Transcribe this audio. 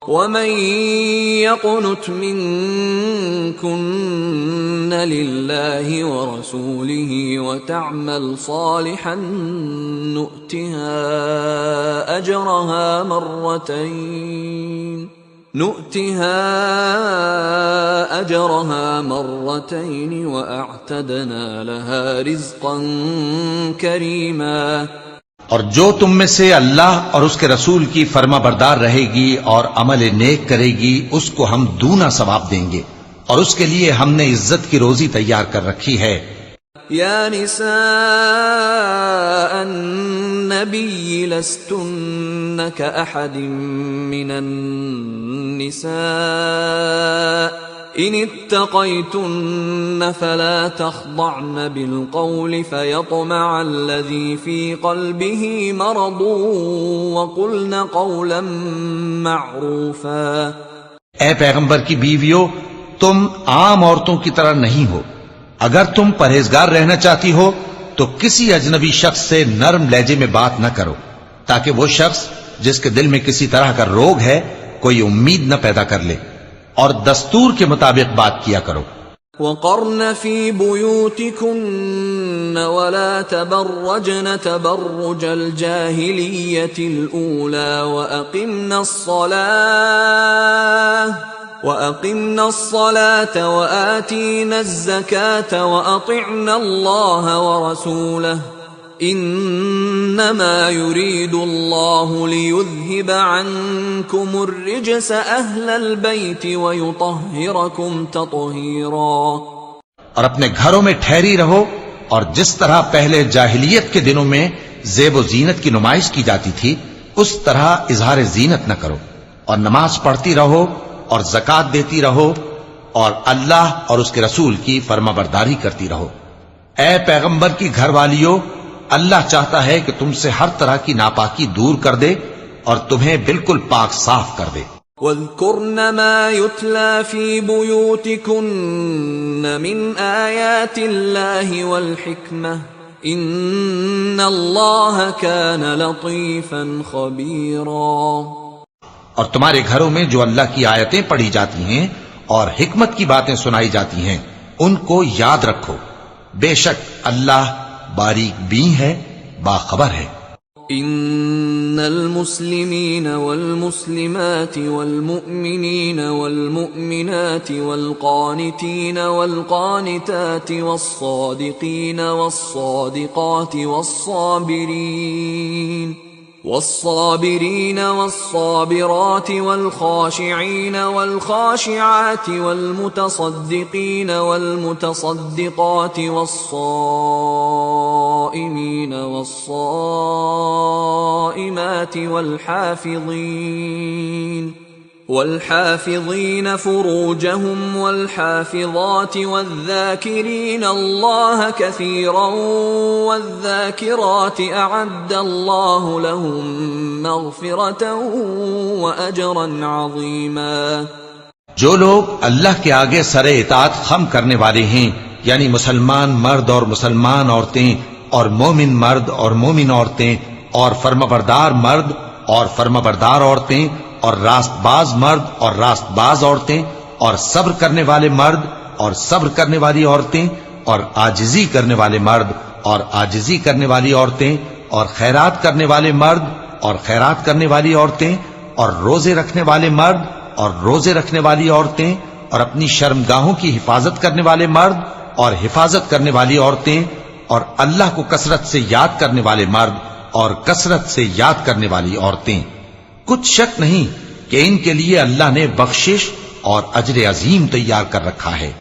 وَمَن يَقْنُتْ مِنكُنَّ لِلَّهِ وَرَسُولِهِ وَتَعْمَلْ صَالِحًا نُؤْتِهَا أَجْرَهَا مَرَّتَيْنِ وَأَعْتَدْنَا لَهَا رِزْقًا كَرِيمًا۔ اور جو تم میں سے اللہ اور اس کے رسول کی فرما بردار رہے گی اور عمل نیک کرے گی اس کو ہم دونا ثواب دیں گے، اور اس کے لیے ہم نے عزت کی روزی تیار کر رکھی ہے۔ یا نساء النبی لستن کأحد من النساء ان اتقیتن فلا تخضعن بالقول فيطمع الذي في قلبه مرض وقلن قولا معروفا۔ اے پیغمبر کی بیویو، تم عام عورتوں کی طرح نہیں ہو، اگر تم پرہیزگار رہنا چاہتی ہو تو کسی اجنبی شخص سے نرم لہجے میں بات نہ کرو، تاکہ وہ شخص جس کے دل میں کسی طرح کا روگ ہے کوئی امید نہ پیدا کر لے، اور دستور کے مطابق بات کیا کرو۔ وَقَرْنَ فِي بُيُوتِكُنَّ وَلَا تَبَرَّجْنَ تَبَرُّجَ الْجَاهِلِيَّةِ الْأُولَى وَأَقِمْنَ الصَّلَاةَ وَآتِينَ الزَّكَاةَ وَأَطِعْنَ اللَّهَ وَرَسُولَهُ إِنَّمَا يُرِيدُ اللَّهُ لِيُذْهِبَ عَنكُمُ الرِّجْسَ أَهْلَ الْبَيْتِ وَيُطَهِّرَكُمْ تَطْهِيرًا۔ اور اپنے گھروں میں ٹھہری رہو، اور جس طرح پہلے جاہلیت کے دنوں میں زیب و زینت کی نمائش کی جاتی تھی اس طرح اظہار زینت نہ کرو، اور نماز پڑھتی رہو اور زکوٰۃ دیتی رہو، اور اللہ اور اس کے رسول کی فرما برداری کرتی رہو۔ اے پیغمبر کی گھر والیو، اللہ چاہتا ہے کہ تم سے ہر طرح کی ناپاکی دور کر دے اور تمہیں بالکل پاک صاف کر دے۔ وَاذْكُرْنَ مَا يُتْلَى فِي بُيُوتِكُنَّ مِنْ آيَاتِ اللَّهِ وَالْحِكْمَةِ إِنَّ اللَّهَ كَانَ لَطِيفًا خَبِيرًا۔ اور تمہارے گھروں میں جو اللہ کی آیتیں پڑھی جاتی ہیں اور حکمت کی باتیں سنائی جاتی ہیں ان کو یاد رکھو، بے شک اللہ باریک بین ہے، باخبر ہے۔ ان المسلمین والمسلمات والمؤمنین والمؤمنات والقانتین والقانتات والصادقین والصادقات والصابرين والصابرات والخاشعين والخاشعات والمتصدقين والمتصدقات والصائمين والصائمات والحافظين فروجهم والحافظات والذاكرين الله كثيرا والذاكرات أعد الله لهم مغفرة وأجرا عظيما۔ جو لوگ اللہ کے آگے سر اطاعت خم کرنے والے ہیں، یعنی مسلمان مرد اور مسلمان عورتیں اور مومن مرد اور مومن عورتیں اور فرمانبردار مرد اور فرمانبردار عورتیں اور راست باز مرد اور راست باز عورتیں اور صبر کرنے والے مرد اور صبر کرنے والی عورتیں اور عاجزی کرنے والے مرد اور عاجزی کرنے والی عورتیں اور خیرات کرنے والے مرد اور خیرات کرنے والی عورتیں اور روزے رکھنے والے مرد اور روزے رکھنے والی عورتیں اور اپنی شرمگاہوں کی حفاظت کرنے والے مرد اور حفاظت کرنے والی عورتیں اور اللہ کو کثرت سے یاد کرنے والے مرد اور کثرت سے یاد کرنے والی عورتیں۔ کچھ شک نہیں کہ ان کے لیے اللہ نے بخشش اور اجر عظیم تیار کر رکھا ہے۔